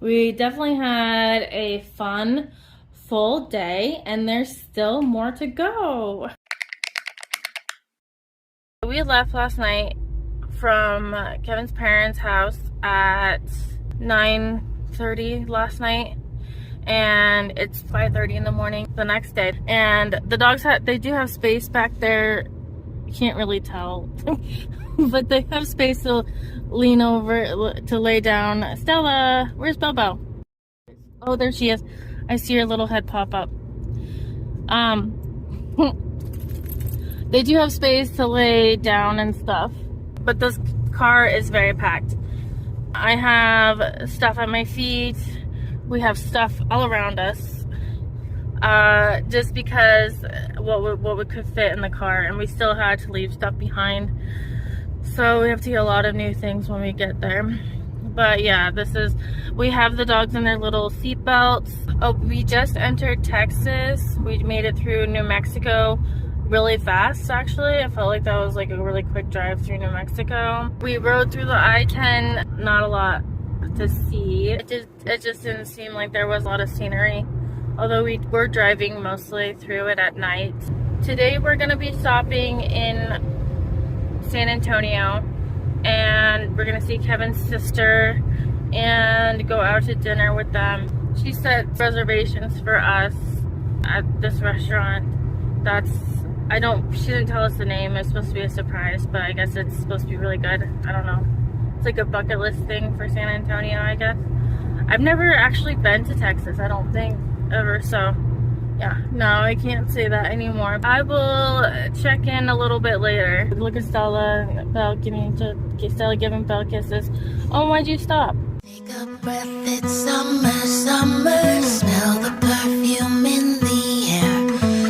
We definitely had a fun, full day, and there's still more to go. We left last night from Kevin's parents' house at 9:30 last night, and it's 5:30 in the morning the next day. And the dogs they do have space back there. You can't really tell, but they have space to lean over to lay down. Stella, where's Bobo? Oh, there she is. I see her little head pop up. They do have space to lay down and stuff, but this car is very packed. I have stuff at my feet. We have stuff all around us, just because what could fit in the car, and we still had to leave stuff behind. So we have to get a lot of new things when we get there. But yeah, we have the dogs in their little seat belts. Oh, we just entered Texas. We made it through New Mexico really fast, actually. I felt like that was like a really quick drive through New Mexico. We rode through the I-10, not a lot to see. It just didn't seem like there was a lot of scenery, although we were driving mostly through it at night. Today we're gonna be stopping in San Antonio, and we're gonna see Kevin's sister and go out to dinner with them. She set reservations for us at this restaurant. She didn't tell us the name. It's supposed to be a surprise, but I guess it's supposed to be really good. I don't know. It's like a bucket list thing for San Antonio, I guess. I've never actually been to Texas, I don't think, ever, so yeah, no, I can't say that anymore. I will check in a little bit later. Look at Stella, Stella giving Belle kisses. Oh, why'd you stop? Take a breath, it's summer, summer. Smell the perfume in the air.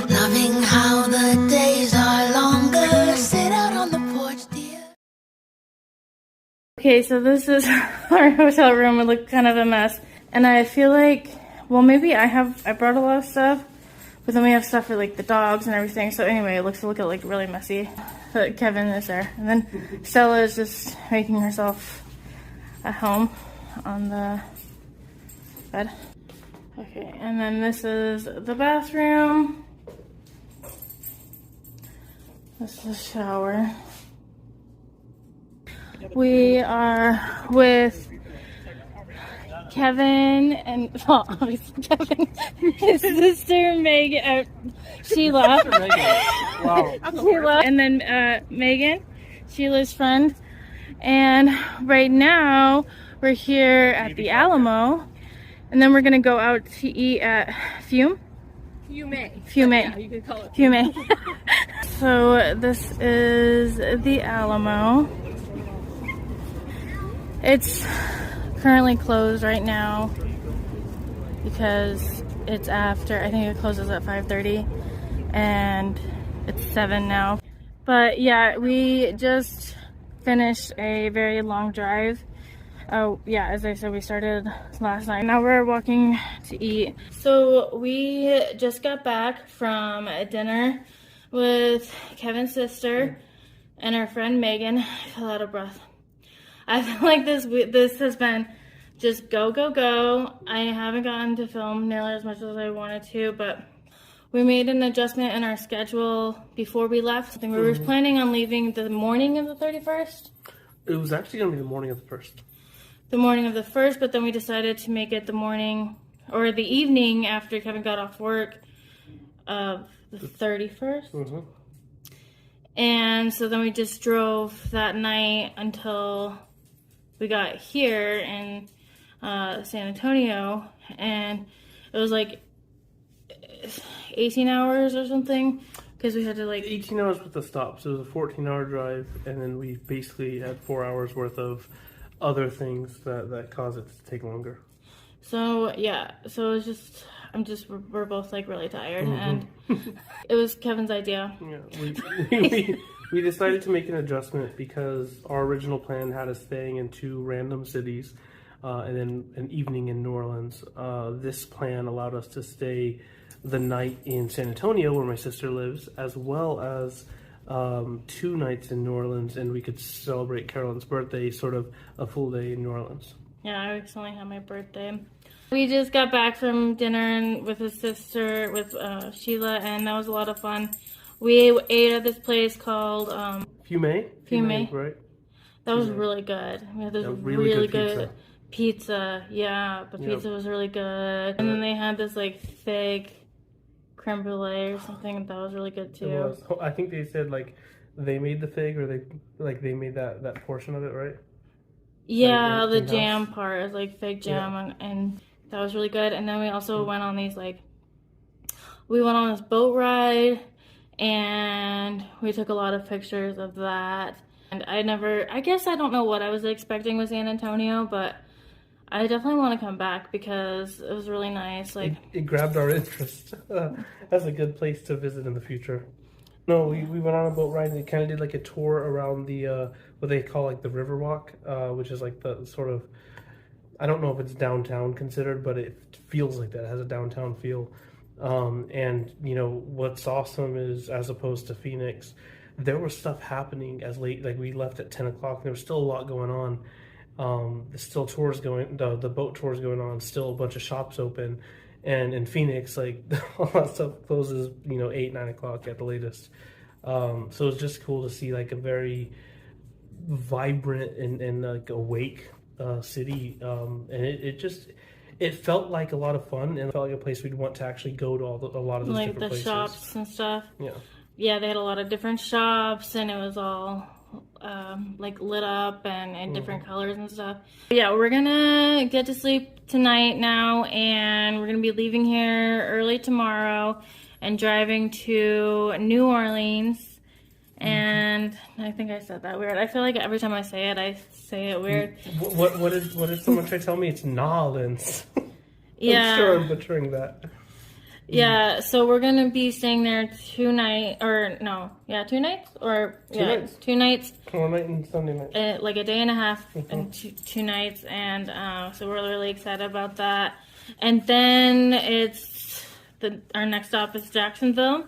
Loving how the days are longer. Sit out on the porch, dear. Okay, so this is our hotel room. It looked kind of a mess. And I feel like, well, maybe I brought a lot of stuff, but then we have stuff for like the dogs and everything. So anyway, it looks like really messy. But Kevin is there. And then Stella is just making herself at home on the bed. Okay, and then this is the bathroom. This is the shower. We are with Kevin and, well, obviously Kevin, his sister Megan, Sheila. Wow. Sheila, and then Megan, Sheila's friend. And right now we're here at the Alamo, and then we're gonna go out to eat at Fume. Yeah, you could call it Fume. So this is the Alamo. It's currently closed right now because it's after, I think it closes at 5:30 and it's 7 now. But yeah, we just finished a very long drive. Oh yeah, as I said, we started last night. Now we're walking to eat. So we just got back from a dinner with Kevin's sister and our friend Megan. I feel out of breath. I feel like this has been just go, go, go. I haven't gotten to film nearly as much as I wanted to, but we made an adjustment in our schedule before we left. I think we were planning on leaving the morning of the 31st. It was actually going to be the morning of the 1st. The morning of the 1st, but then we decided to make it the morning or the evening after Kevin got off work of the 31st. Mm-hmm. And so then we just drove that night until we got here in San Antonio, and it was like 18 hours or something because we had to like 18 hours with the stops. It was a 14-hour drive, and then we basically had 4 hours worth of other things that caused it to take longer. So yeah, so it was just we're both like really tired, and it was Kevin's idea. Yeah, we decided to make an adjustment because our original plan had us staying in 2 random cities and then an evening in New Orleans. This plan allowed us to stay the night in San Antonio, where my sister lives, as well as 2 nights in New Orleans, and we could celebrate Carolyn's birthday, sort of a full day in New Orleans. Yeah, I recently had my birthday. We just got back from dinner with his sister, with Sheila, and that was a lot of fun. We ate at this place called Fume? Fume. Right? That was Fume. really good. We had this Yeah, really good good pizza. Yeah, the pizza was really good. And then they had this like fig creme brulee or something that was really good too. It was. I think they said like they made the fig, or they made that portion of it, right? Yeah, Like, the in-house? jam part is like fig jam, and that was really good. And then we also went on these we went on this boat ride, and we took a lot of pictures of that. And I guess I don't know what I was expecting with San Antonio, but I definitely want to come back because it was really nice. Like it grabbed our interest. That's a good place to visit in the future. No, we went on a boat ride and it kind of did like a tour around the what they call like the Riverwalk, which is like the sort of, I don't know if it's downtown considered, but it feels like that. It has a downtown feel. And you know what's awesome is, as opposed to Phoenix, there was stuff happening as late, like we left at 10 o'clock. There was still a lot going on. There's still tours going, the boat tours going on. Still a bunch of shops open. And in Phoenix, like all that stuff closes, 8, 9 o'clock at the latest. So it's just cool to see like a very vibrant and like awake city. And it felt like a lot of fun, and it felt like a place we'd want to actually go to a lot of those like different the places. shops and stuff. Yeah. Yeah, they had a lot of different shops, and it was all like lit up and in different colors and stuff. But yeah, we're gonna get to sleep tonight now, and we're gonna be leaving here early tomorrow and driving to New Orleans. And I think I said that weird. I feel like every time I say it weird. What did someone try to tell me? It's Nolans. Yeah. I'm sure I'm butchering that. Yeah, so we're gonna be staying there 2 nights, 2 nights, or 2 nights. 1 night and Sunday night. Like a day and a half and two nights, and so we're really excited about that. And then our next stop is Jacksonville,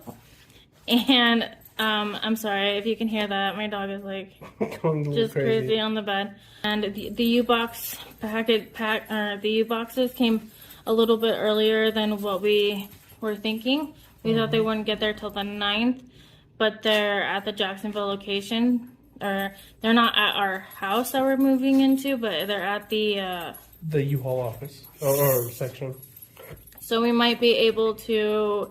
and I'm sorry if you can hear that. My dog is like Going just crazy on the bed, and the U-box the U-boxes came a little bit earlier than what we were thinking. We thought they wouldn't get there till the 9th, but they're at the Jacksonville location. Or they're not at our house that we're moving into, but they're at the U-Haul office or section. So we might be able to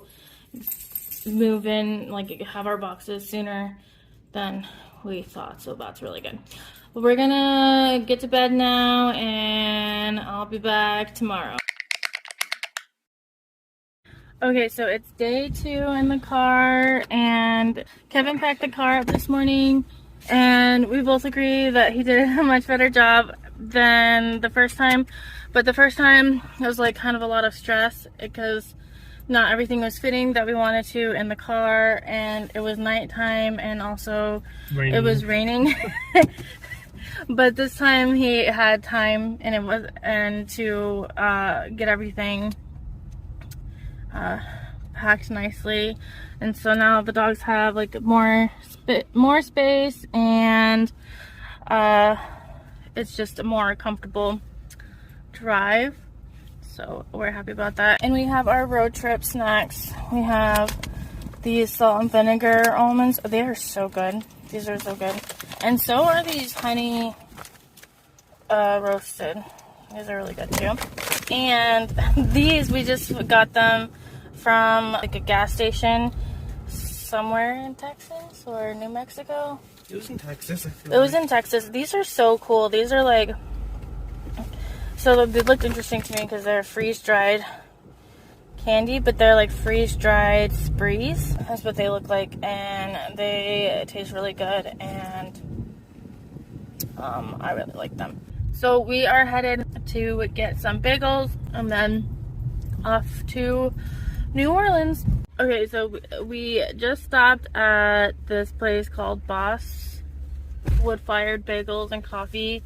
move in, like have our boxes sooner than we thought. So that's really good. But we're gonna get to bed now, and I'll be back tomorrow. Okay, so it's day 2 in the car, and Kevin packed the car up this morning, and we both agree that he did a much better job than the first time. But the first time, it was like kind of a lot of stress because not everything was fitting that we wanted to in the car, and it was nighttime, and also it was raining. But this time he had time, and to get everything packed nicely, and so now the dogs have like more space, and it's just a more comfortable drive, so we're happy about that. And we have our road trip snacks. We have these salt and vinegar almonds. They are so good. These are so good, and so are these honey roasted. These are really good too. And these, we just got them from like a gas station somewhere in Texas or New Mexico. It was in Texas, I feel It was in Texas. These are so cool. These are like, so they looked interesting to me because they're freeze-dried candy, but they're like freeze-dried sprees. That's what they look like, and they taste really good, and I really like them. So we are headed to get some bagels and then off to New Orleans. Okay, so we just stopped at this place called Boss Wood-Fired Bagels and Coffee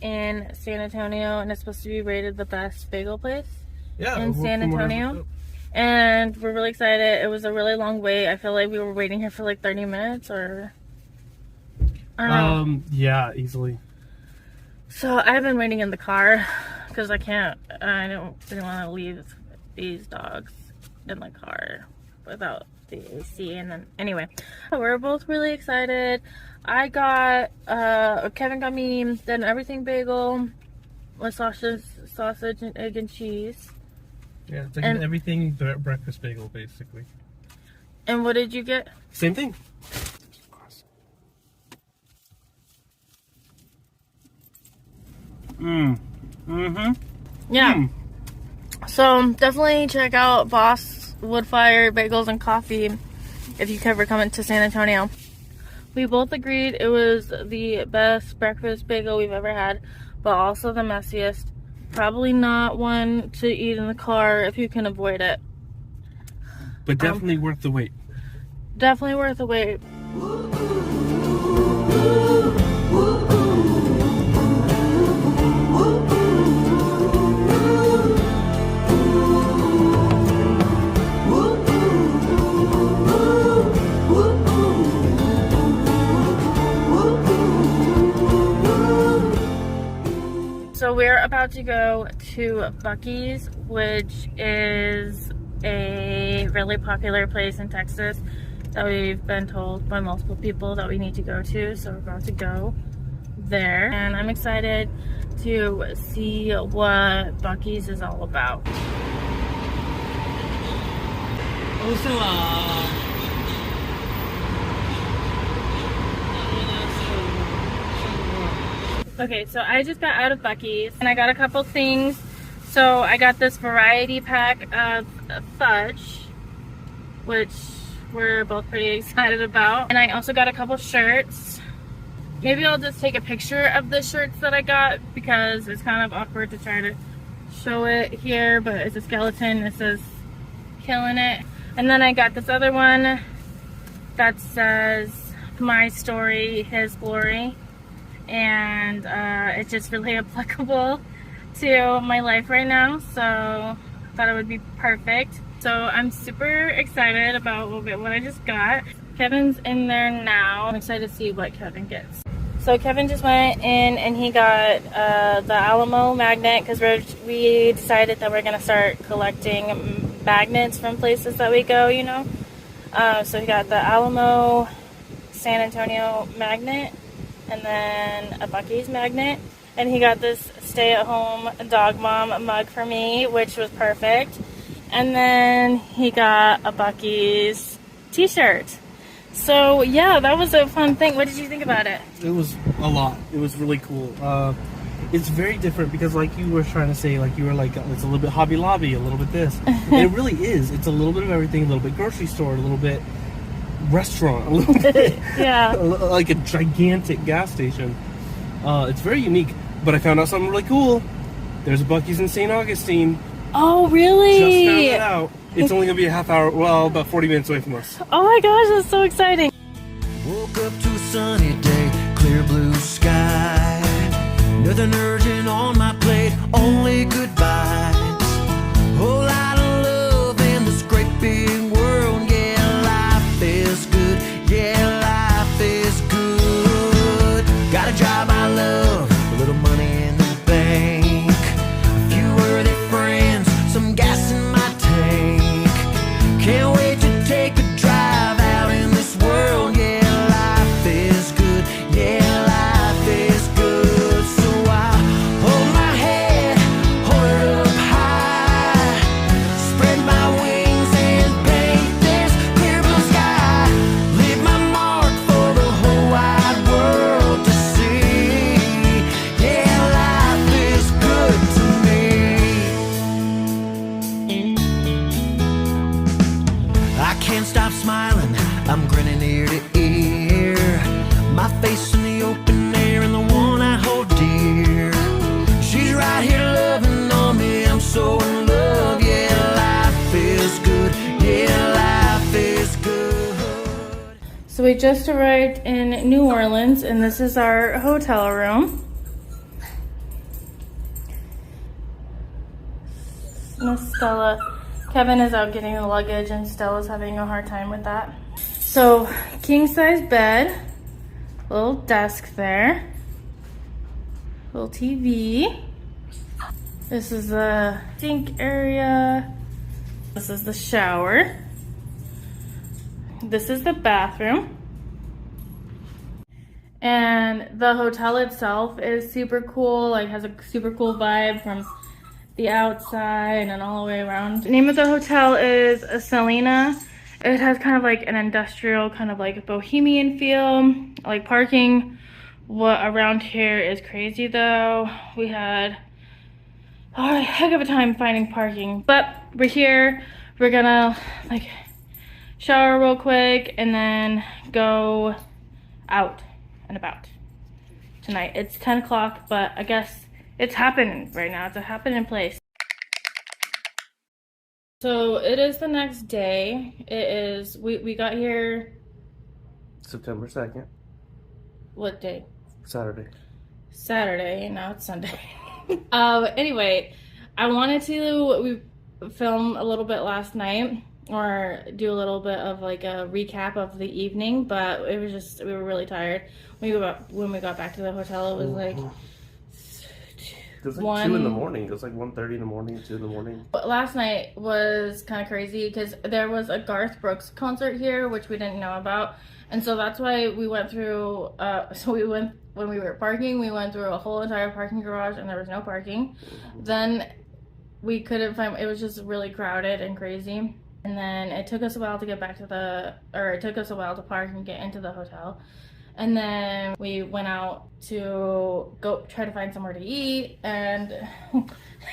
in San Antonio, and it's supposed to be rated the best bagel place in San Antonio. And we're really excited. It was a really long wait. I feel like we were waiting here for like 30 minutes or I don't know. Yeah, easily. So I've been waiting in the car because I didn't want to leave these dogs in the car without the AC. And then anyway, we're both really excited. I got Kevin got me an everything bagel with sausage and egg and cheese. Yeah, it's like an everything breakfast bagel, basically. And what did you get? Same thing. Yeah. So definitely check out Boss Woodfire Bagels and Coffee if you ever come into San Antonio. We both agreed it was the best breakfast bagel we've ever had, but also the messiest. Probably not one to eat in the car if you can avoid it. But definitely worth the wait. Definitely worth the wait. So we're about to go to Buc-ee's, which is a really popular place in Texas that we've been told by multiple people that we need to go to. So we're about to go there, and I'm excited to see what Buc-ee's is all about. Okay, so I just got out of Buc-ee's and I got a couple things. So I got this variety pack of fudge, which we're both pretty excited about. And I also got a couple shirts. Maybe I'll just take a picture of the shirts that I got because it's kind of awkward to try to show it here, but it's a skeleton. It says "Killing It." And then I got this other one that says "My Story, His Glory." And it's just really applicable to my life right now, so I thought it would be perfect. So I'm super excited about what I just got. Kevin's in there now. I'm excited to see what Kevin gets. So Kevin just went in and he got the Alamo magnet because we decided that we're gonna start collecting magnets from places that we go, you know. So he got the Alamo San Antonio magnet, and then a Buc-ee's magnet, and he got this stay-at-home dog mom mug for me, which was perfect. And then he got a Buc-ee's t-shirt. So yeah, that was a fun thing. What did you think about it? It was a lot. It was really cool. It's very different because, like you were trying to say, like you were like, it's a little bit Hobby Lobby, a little bit this. It really is. It's a little bit of everything, a little bit grocery store, a little bit restaurant, a little bit Yeah, like a gigantic gas station. It's very unique, but I found out something really cool. There's a Buc-ee's in St. Augustine. Oh really? Just found that out. It's only gonna be a half hour, well, about 40 minutes away from us. Oh my gosh, that's so exciting. Woke up to a sunny day, clear blue sky. Nothing urgent on my plate, only good vibes. Whole lot of love in this great big world. Yeah, life is good. Yeah, life is good. Got a job I love, a little money in the bank, a few worthy friends, some gas in my tank. Can't wait to take a drive out in this world. Yeah, life is good. Yeah, life is good. So I hold my head, hold it up high, spread my wings and paint this clear blue sky. Leave my mark for the whole wide world to see. Yeah, life is good to me. I can't stop smiling, I'm grinning ear to ear. My face in the open air and the one I hold dear. She's right here loving on me, I'm so in love. Yeah, life is good. Yeah, life is good. So we just arrived in New Orleans, and this is our hotel room. Miss Stella, Kevin is out getting the luggage, and Stella's having a hard time with that. So, king size bed, little desk there. Little TV. This is the sink area. This is the shower. This is the bathroom. And the hotel itself is super cool, like has a super cool vibe from the outside and all the way around. The name of the hotel is Selena. It has kind of like an industrial, kind of like bohemian feel, like parking. What around here is crazy though. We had a heck of a time finding parking, but we're here. We're gonna like shower real quick and then go out and about tonight. It's 10 o'clock, but I guess it's happening right now. It's a happening place. So it is the next day. It is, we got here, September 2nd, what day? Saturday. Saturday, now it's Sunday. Anyway, I wanted to film a little bit last night or do a little bit of like a recap of the evening, but it was just, we were really tired. When we got back to the hotel, it was like It was like 2 in the morning. It was like 1:30 in the morning, 2 in the morning. But last night was kind of crazy because there was a Garth Brooks concert here, which we didn't know about. And so that's why we went through, when we were parking, we went through a whole entire parking garage and there was no parking. Then we couldn't find, it was just really crowded and crazy. And then it took us a while to get back to it took us a while to park and get into the hotel. And then we went out to go try to find somewhere to eat, and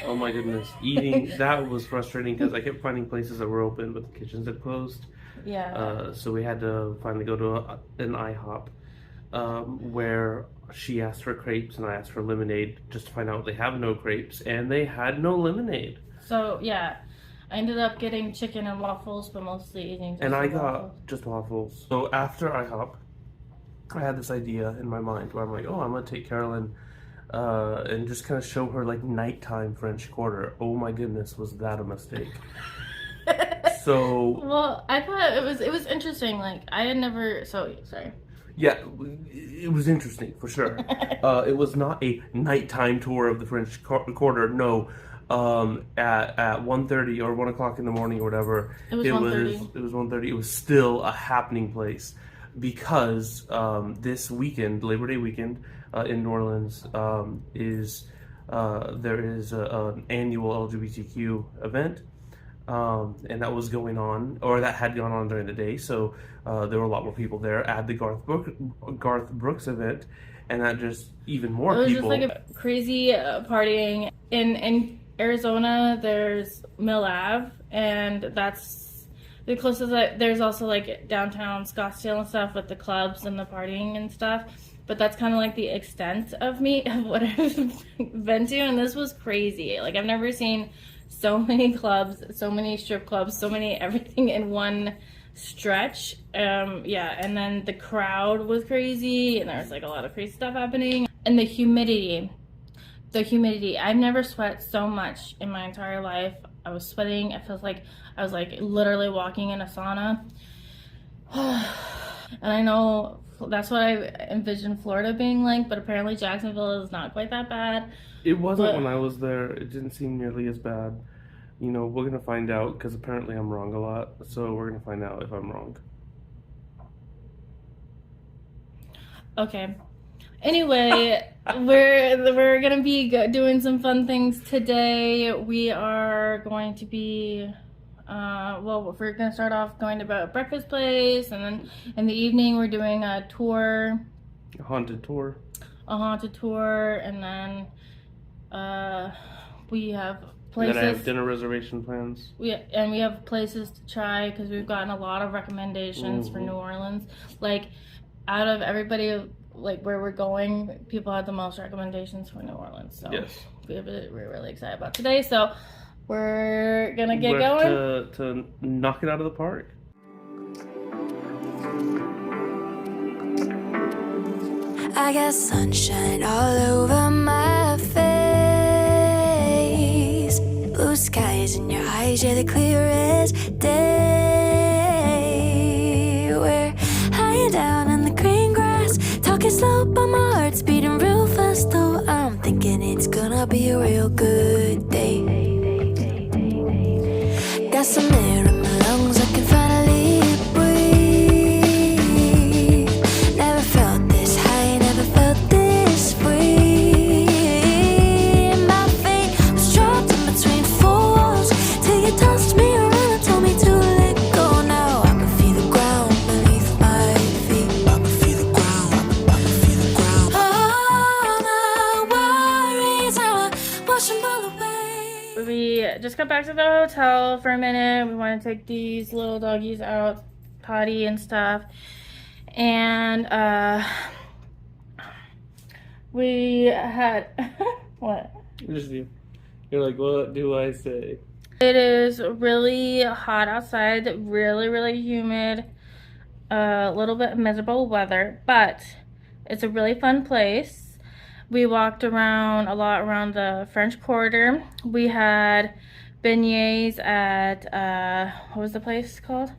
oh my goodness, eating, that was frustrating because I kept finding places that were open but the kitchens had closed. Yeah. So we had to finally go to an IHOP where she asked for crepes and I asked for lemonade just to find out they have no crepes and they had no lemonade. So yeah, I ended up getting chicken and waffles, but mostly eating just and I waffles. got just waffles. So after IHOP, I had this idea in my mind where I'm like, oh, I'm gonna take Carolyn and just kind of show her like nighttime French Quarter. Oh my goodness, was that a mistake? So well, I thought it was interesting. Like I had never. So sorry. yeah, it was interesting for sure. It was not a nighttime tour of the French Quarter. No. At 1:30 or 1 o'clock in the morning or whatever, It was 1:30. It was 1:30. It was still a happening place because this weekend, Labor Day weekend, in New Orleans, there is an annual LGBTQ event, and that was going on, or that had gone on during the day. So there were a lot more people there at the Garth Brooks event, and that just even more people. It was just like a crazy partying in Arizona. There's Mill Ave, and that's the closest. There's also like downtown Scottsdale and stuff with the clubs and the partying and stuff. But that's kind of like the extent of what I've been to, and this was crazy. Like I've never seen so many clubs, so many strip clubs, so many everything in one stretch. Yeah, and then the crowd was crazy, and there was like a lot of crazy stuff happening. And the humidity. I've never sweat so much in my entire life. I was sweating. It feels like I was like literally walking in a sauna. And I know that's what I envisioned Florida being like, but apparently Jacksonville is not quite that bad. It wasn't when I was there. It didn't seem nearly as bad. You know, we're going to find out because apparently I'm wrong a lot. So we're going to find out if I'm wrong. Okay. Anyway, we're going to be doing some fun things today. We are going to be we're going to start off going to a breakfast place, and then in the evening we're doing a tour. A haunted tour, and then we have places. And then I have dinner reservation plans. We have places to try because we've gotten a lot of recommendations for New Orleans. Like out of everybody, like where we're going, people had the most recommendations for New Orleans. So yes, we're really excited about today. So we're gonna get going to knock it out of the park. I got sunshine all over my face, blue skies in your eyes, yeah, the clearest day. We're high down in the green grass, talking slow, but my heart's beating real fast, though I'm thinking thinking it's gonna be a real good day. Got some air in my lungs, I can finally breathe. Never felt this high, never felt this free. My fate was trapped in between four walls till you tossed me around and told me to let go. Now I can feel the ground beneath my feet. I can feel the ground, I can feel the ground. All my worries are washing all away. We just got back to the hotel for a minute. We want to take these little doggies out, potty and stuff. And we had what? Just you. You're like, what do I say? It is really hot outside, really humid, a little bit miserable weather, but it's a really fun place. We walked around a lot around the French Quarter. We had beignets at, what was the place called?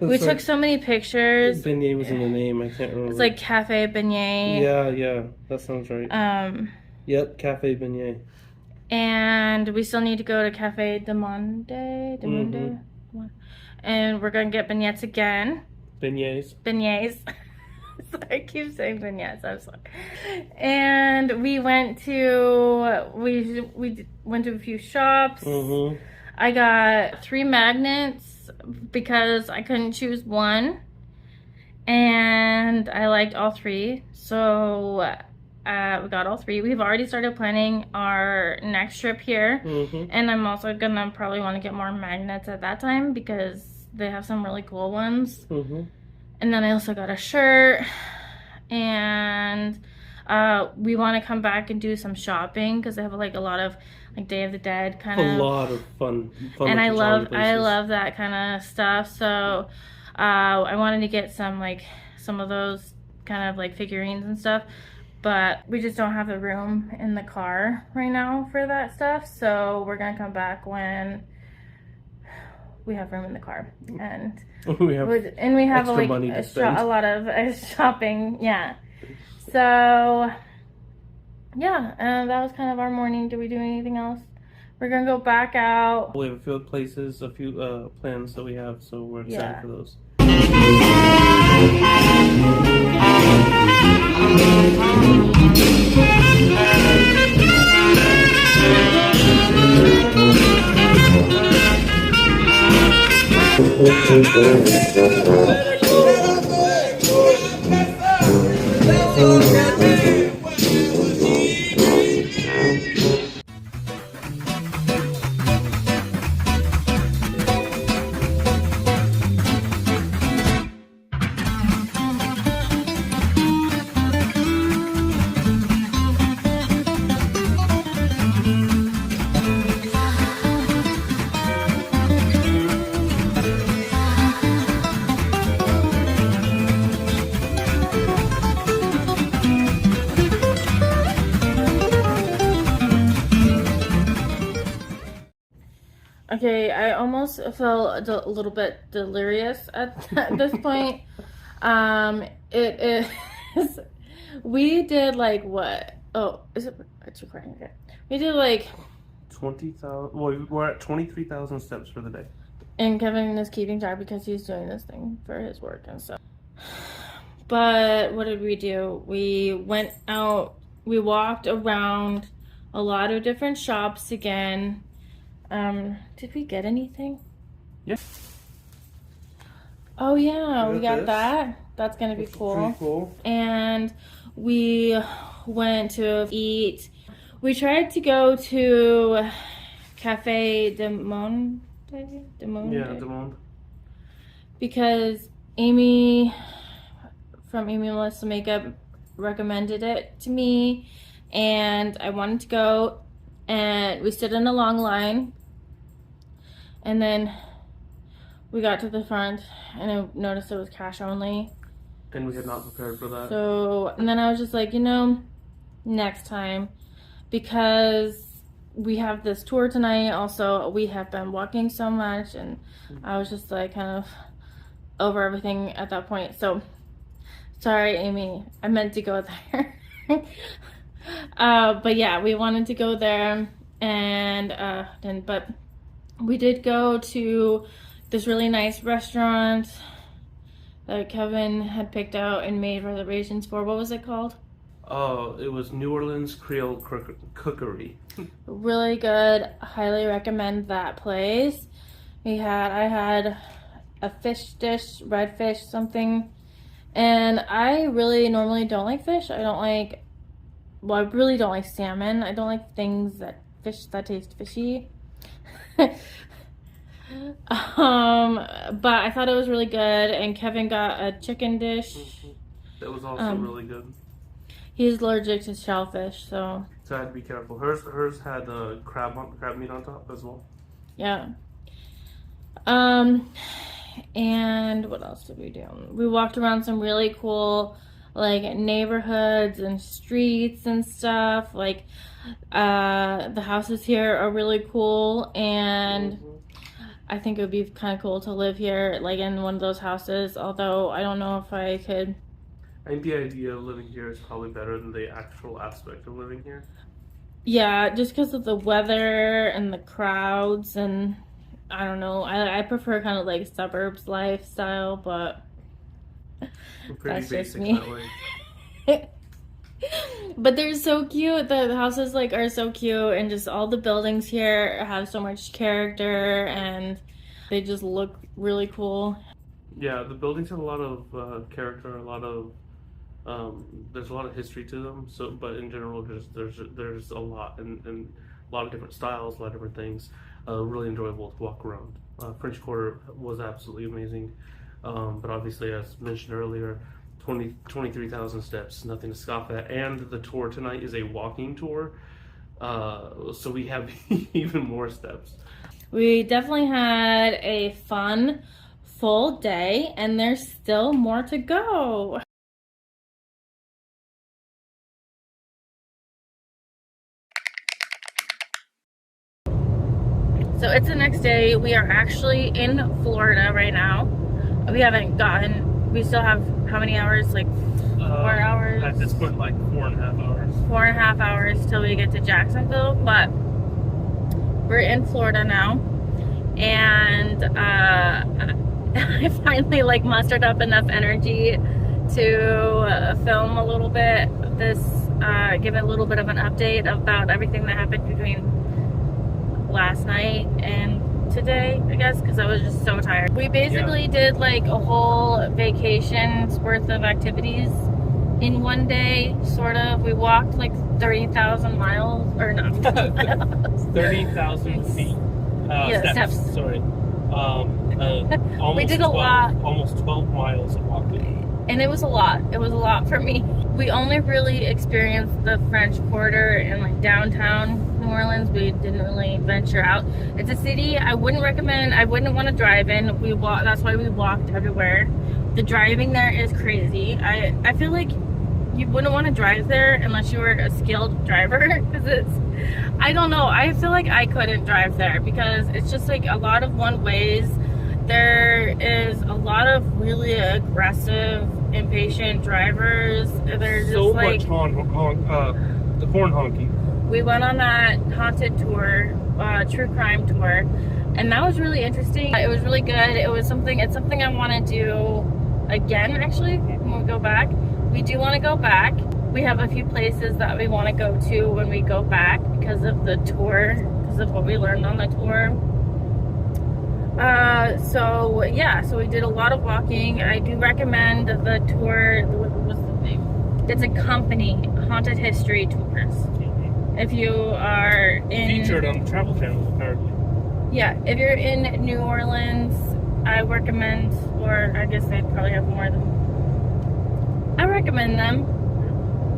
We took so many pictures. Beignet was in the name, I can't remember. It's like Cafe Beignet. Yeah, that sounds right. Yep, Cafe Beignet. And we still need to go to Cafe de Monde. And we're gonna get beignets again. Beignets. Sorry, I keep saying beignets. I'm sorry. And we went to we went to a few shops. I got 3 magnets because I couldn't choose one, and I liked all 3. So we got all 3. We've already started planning our next trip here, and I'm also gonna probably want to get more magnets at that time because they have some really cool ones. And then I also got a shirt, and we want to come back and do some shopping because they have like a lot of like Day of the Dead kind of. A lot of fun And I love that kind of stuff. So I wanted to get some of those kind of like figurines and stuff, but we just don't have the room in the car right now for that stuff. So we're gonna come back when we have room in the car, and we have extra money to spend. a lot of shopping. Yeah. So yeah, that was kind of our morning. Did we do anything else? We're gonna go back out. We have a few places, a few plans that we have, so we're excited for those. Okay, I almost felt a little bit delirious at this point. It is. We did like what? Oh, is it? It's recording. Okay. We did like 20,000. Well, we're at 23,000 steps for the day. And Kevin is keeping track because he's doing this thing for his work and stuff. But what did we do? We went out. We walked around a lot of different shops again. Did we get anything? Yes. Oh yeah, we got that. That's gonna be cool. Pretty cool. And we went to eat. We tried to go to Cafe de Monde. Yeah, de Monde. Because Amy from Amy Melissa Makeup recommended it to me, and I wanted to go. And we stood in a long line, and then we got to the front, and I noticed it was cash only. And we had not prepared for that. So, and then I was just like, next time, because we have this tour tonight. Also, we have been walking so much, and I was just like kind of over everything at that point. So, sorry, Amy, I meant to go there. But yeah, we wanted to go there, and didn't. But we did go to this really nice restaurant that Kevin had picked out and made reservations for. What was it called? Oh, it was New Orleans Creole Cookery. Really good. Highly recommend that place. I had a fish dish, red fish something, and I really normally don't like fish. I really don't like salmon. I don't like things that taste fishy. But I thought it was really good, and Kevin got a chicken dish. That was also really good. He's allergic to shellfish, so I had to be careful. Hers had crab meat on top as well. yeah. And what else did we do? We walked around some really cool like neighborhoods and streets and stuff. Like the houses here are really cool, and I think it would be kind of cool to live here, like in one of those houses. Although I don't know if I could. I think the idea of living here is probably better than the actual aspect of living here. Yeah, just because of the weather and the crowds, and I don't know. I prefer kind of like suburbs lifestyle, but Pretty that's just basic me. that way. But they're so cute. The houses like are so cute, and just all the buildings here have so much character, and they just look really cool. Yeah, the buildings have a lot of character, there's a lot of history to them. So, but in general, there's a lot and a lot of different styles, a lot of different things. Really enjoyable to walk around. French Quarter was absolutely amazing, but obviously, as mentioned earlier, 23,000 steps, nothing to scoff at. And the tour tonight is a walking tour, so we have even more steps. We definitely had a fun, full day, and there's still more to go. So it's the next day. We are actually in Florida right now. We still have how many hours? Like 4 hours? At this point, like 4.5 hours. 4.5 hours till we get to Jacksonville, but we're in Florida now. And I finally like mustered up enough energy to film a little bit give a little bit of an update about everything that happened between last night and today, I guess, because I was just so tired. We basically did like a whole vacation's worth of activities in one day, sort of. We walked like 30,000 miles, or not 30,000 feet. Steps. Sorry. We did a lot. Almost 12 miles of walking. And it was a lot. It was a lot for me. We only really experienced the French Quarter in like downtown New Orleans. We didn't really venture out. It's a city I wouldn't recommend. I wouldn't want to drive in. That's why we walked everywhere. The driving there is crazy. I feel like you wouldn't want to drive there unless you were a skilled driver, because I don't know. I feel like I couldn't drive there because it's just like a lot of one ways. There is a lot of really aggressive, impatient drivers. They're just so like much the horn honking. We went on that haunted tour, true crime tour, and that was really interesting. It was really good. It's something I want to do again, actually, when we go back. We do want to go back. We have a few places that we want to go to when we go back because of the tour, because of what we learned on the tour. So we did a lot of walking. I do recommend the tour. What's the name? It's a company, Haunted History Tours. If you are featured on the Travel Channel, apparently. Yeah, if you're in New Orleans, I recommend, or I guess they'd probably have more than. I recommend them.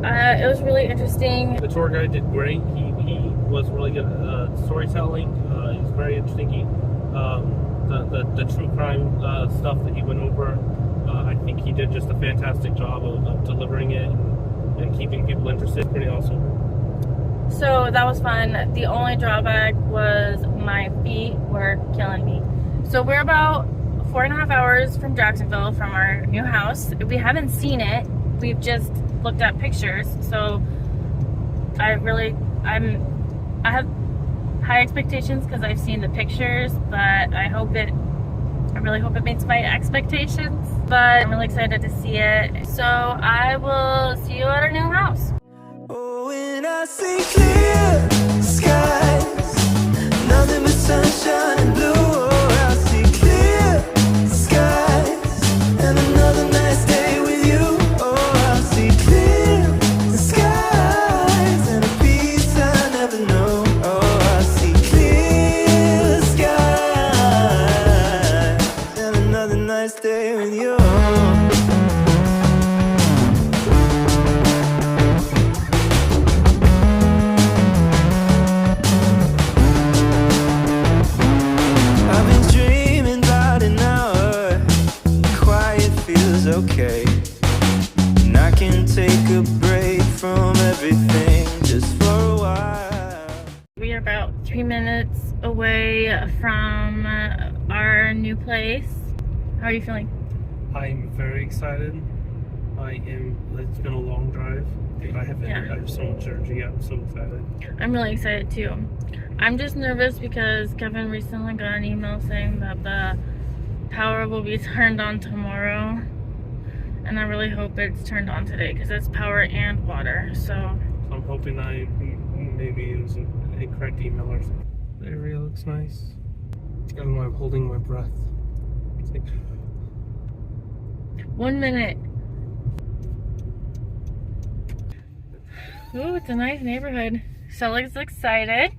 It was really interesting. The tour guide did great. He was really good at storytelling. He was very interesting. The true crime stuff that he went over, I think he did just a fantastic job of delivering it and keeping people interested. Pretty awesome. So that was fun. The only drawback was my feet were killing me. So we're about 4.5 hours from Jacksonville, from our new house. We haven't seen it. We've just looked at pictures. So I have high expectations because I've seen the pictures, but I really hope it meets my expectations. But I'm really excited to see it. So I will see you at our new house. Oh, when I see clear skies, nothing but sunshine and blue. Oh, I see clear skies and another nice day with you. Oh, I see clear skies and a peace I never know. Oh, I see clear skies and another nice day with you. I've been dreaming about an hour. Quiet feels okay, and I can take a break from everything just for a while. We are about 3 minutes away from our new place. How are you feeling? I'm very excited. It's been a long drive. I have so much energy. I'm so excited. I'm really excited too. I'm just nervous because Kevin recently got an email saying that the power will be turned on tomorrow. And I really hope it's turned on today because it's power and water. So I'm hoping maybe it was an incorrect email or something. The area looks nice. I don't know why I'm holding my breath. It's like, 1 minute. Ooh, it's a nice neighborhood. Stella's excited.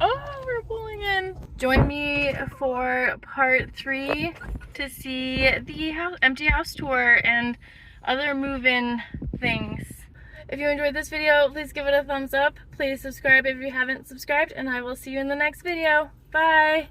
Oh, we're pulling in. Join me for part 3 to see the empty house tour and other move-in things. If you enjoyed this video, please give it a thumbs up. Please subscribe if you haven't subscribed, and I will see you in the next video. Bye!